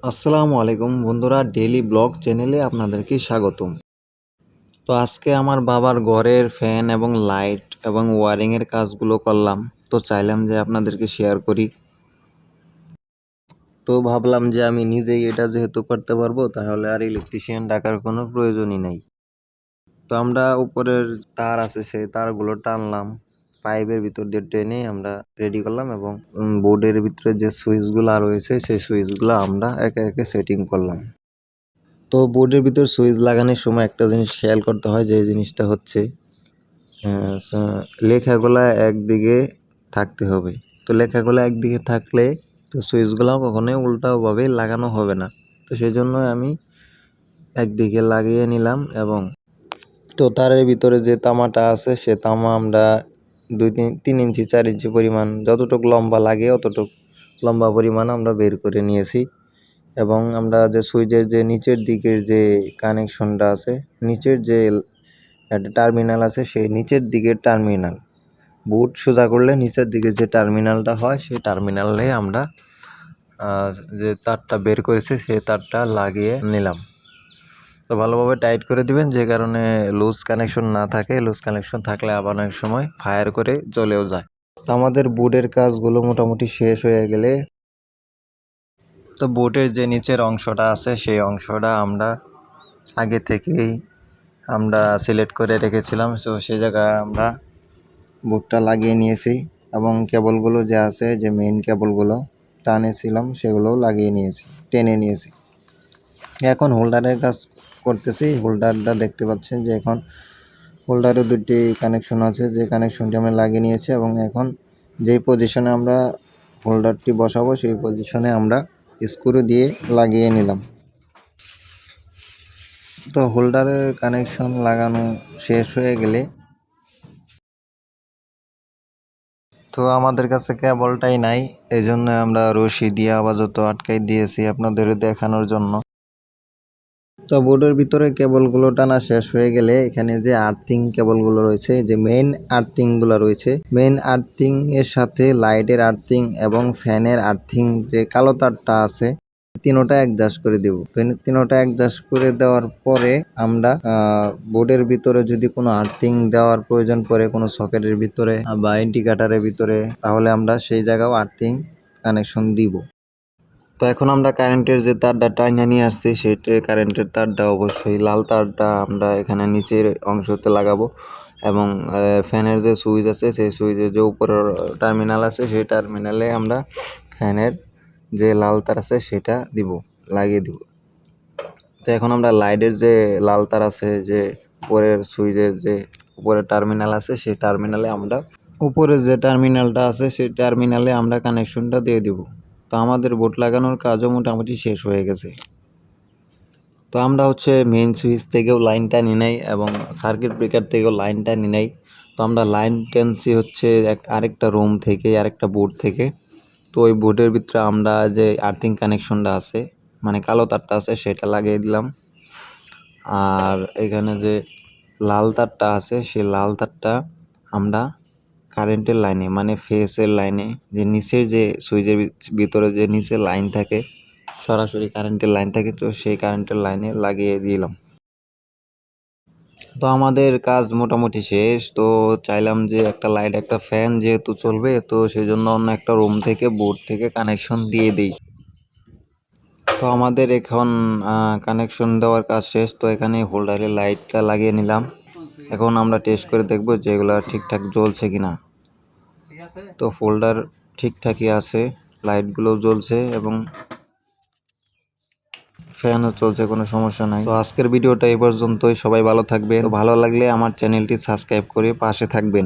আসসালামু আলাইকুম বন্ধুরা, ডেইলি ব্লগ চ্যানেলে আপনাদেরকে স্বাগতম। তো আজকে আমার বাবার ঘরের ফ্যান এবং লাইট এবং ওয়ারিং এর কাজগুলো করলাম। তো চাইলাম যে আপনাদেরকে শেয়ার করি। তো ভাবলাম যে আমি নিজেই এটা যেহেতু করতে পারবো, তাহলে আর ইলেকট্রিশিয়ান ডাকার কোনো প্রয়োজনই নাই। তো আমরা উপরের তার আছে, সেই তারগুলো টানলাম, পাইপের ভিতর দিয়ে টেনে আমরা রেডি করলাম এবং বোর্ডের ভিতরে যে সুইচগুলো রয়েছে সেই সুইচগুলো আমরা একে একে সেটিং করলাম। তো বোর্ডের ভিতর সুইচ লাগানোর সময় একটা জিনিস খেয়াল করতে হয়, যে জিনিসটা হচ্ছে লেখাগুলা একদিকে থাকতে হবে। তো লেখাগুলো একদিকে থাকলে তো সুইচগুলো কখনোই উল্টাভাবে লাগানো হবে না। তো সেই জন্য আমি একদিকে লাগিয়ে নিলাম এবং তো তারের ভিতরে যে তামাটা আছে সে তামা আমরা 2-3 ইঞ্চি 4 ইঞ্চি পরিমাণ যতটুকু লম্বা লাগে অতটুকু লম্বা পরিমাণ আমরা বের করে নিয়েছি। এবং আমরা যে সুইচের যে নিচের দিকের যে কানেকশনটা আছে, নিচের যে একটা টার্মিনাল আছে, সেই নিচের দিকের টার্মিনাল বুট সোজা করলে নিচের দিকে যে টার্মিনালটা হয় সেই টার্মিনালে আমরা যে তারটা বের করেছি সেই তারটা লাগিয়ে নিলাম। তো ভালোভাবে টাইট করে দিবেন, যে কারণে লুজ কানেকশন না থাকে। লুজ কানেকশন থাকলে আবার অনেক সময় ফায়ার করে জ্বলেও যায়। তো আমাদের বোর্ডের কাজগুলো মোটামুটি শেষ হয়ে গেলে তো বোটের যে নিচের অংশটা আছে সেই অংশটা আমরা আগে থেকেই আমরা সিলেক্ট করে রেখেছিলাম। তো সেই জায়গায় আমরা বোটটা লাগিয়ে নিয়েছি এবং কেবলগুলো যে আছে, যে মেইন কেবলগুলো টানেছিলাম সেগুলোও লাগিয়ে নিয়েছি, টেনে নিয়েছি। এখন হোল্ডারের কাজ করতেছি। হোল্ডারটা দেখতে পাচ্ছেন যে এখন হোল্ডারে দুটি কানেকশন আছে, যে কানেকশনটি আমরা লাগিয়ে নিয়েছি এবং এখন যেই পজিশনে আমরা হোল্ডারটি বসাবো সেই পজিশনে আমরা স্ক্রু দিয়ে লাগিয়ে নিলাম। তো হোল্ডারের কানেকশন লাগানো শেষ হয়ে গেলে তো আমাদের কাছে কেবলটাই নাই, এই জন্য আমরা রশি দিয়ে আপাতত আটকাই দিয়েছি আপনাদের দেখানোর জন্য। তো বোর্ডের ভিতরে কেবলগুলো টানা শেষ হয়ে গেলে এখানে যে আর্থিং কেবলগুলো রয়েছে, যে মেইন আর্থিংগুলো রয়েছে, মেইন আর্থিং এর সাথে লাইটের আর্থিং এবং ফ্যানের আর্থিং যে কালো তারটা আছে, তিনোটা অ্যাডজাস্ট করে দেব। তিনোটা অ্যাডজাস্ট করে দেওয়ার পরে আমরা বোর্ডের ভিতরে যদি কোনো আর্থিং দেওয়ার প্রয়োজন পড়ে কোনো সকেটের ভিতরে বা ইন্ডিকেটরের ভিতরে, তাহলে আমরা সেই জায়গাও আর্থিং কানেকশন দিব। তো এখন আমরা কারেন্টের যে তারটা টাইনা নিয়ে আসছি, সেটা কারেন্টের তারটা অবশ্যই লাল তারটা আমরা এখানে নিচের অংশতে লাগাবো এবং ফ্যানের যে সুইচ আছে সেই সুইচের যে উপরের টার্মিনাল আছে সেই টার্মিনালে আমরা ফ্যানের যে লাল তার আছে সেটা লাগিয়ে দিব। তো এখন আমরা লাইটের যে লাল তার আছে, যে উপরের সুইচের যে উপরের টার্মিনাল আছে সেই টার্মিনালে আমরা উপরের যে টার্মিনালটা আছে সেই টার্মিনালে আমরা কানেকশনটা দিয়ে দিব। তো আমাদের বোর্ড লাগানোর কাজও মোটামুটি শেষ হয়ে গেছে। তো আমরা মেইন সুইচ থেকেও লাইনটা নিই নাই এবং সার্কিট ব্রেকার থেকেও লাইনটা নিই নাই। তো আমরা লাইন টেনছি আরেকটা রুম থেকে, আরেকটা বোর্ড থেকে। তো ওই বোর্ডের ভিতরে আমরা যে আর্থিং কানেকশনটা আছে, মানে কালো তারটা আছে, সেটা লাগিয়ে দিলাম। আর এখানে যে লাল তারটা আছে সেই লাল তারটা আমরা কারেন্টের লাইনে, মানে ফেসের লাইনে, যে নিচের যে সুইচের ভিতরে যে নিচে লাইন থাকে, সরাসরি কারেন্টের লাইন থাকে, তো সেই কারেন্টের লাইনে লাগিয়ে দিলাম। তো আমাদের কাজ মোটামুটি শেষ। তো চাইলাম যে একটা লাইট একটা ফ্যান যেহেতু চলবে, তো সেই জন্য অন্য একটা রুম থেকে বোর্ড থেকে কানেকশন দিয়ে দিই। তো আমাদের এখন কানেকশন দেওয়ার কাজ শেষ। তো এখানে হোল্ডারের লাইটটা লাগিয়ে নিলাম। এখন আমরা টেস্ট করে দেখব যে এগুলো ঠিকঠাক জ্বলছে কিনা। তো ফোল্ডার ঠিকঠাকই আছে, লাইটগুলো জ্বলছে এবং ফ্যানও চলছে, কোনো সমস্যা নাই। তো আজকের ভিডিওটা এই পর্যন্তই। সবাই ভালো থাকবেন। ভালো লাগলে আমার চ্যানেলটি সাবস্ক্রাইব করে পাশে থাকবেন।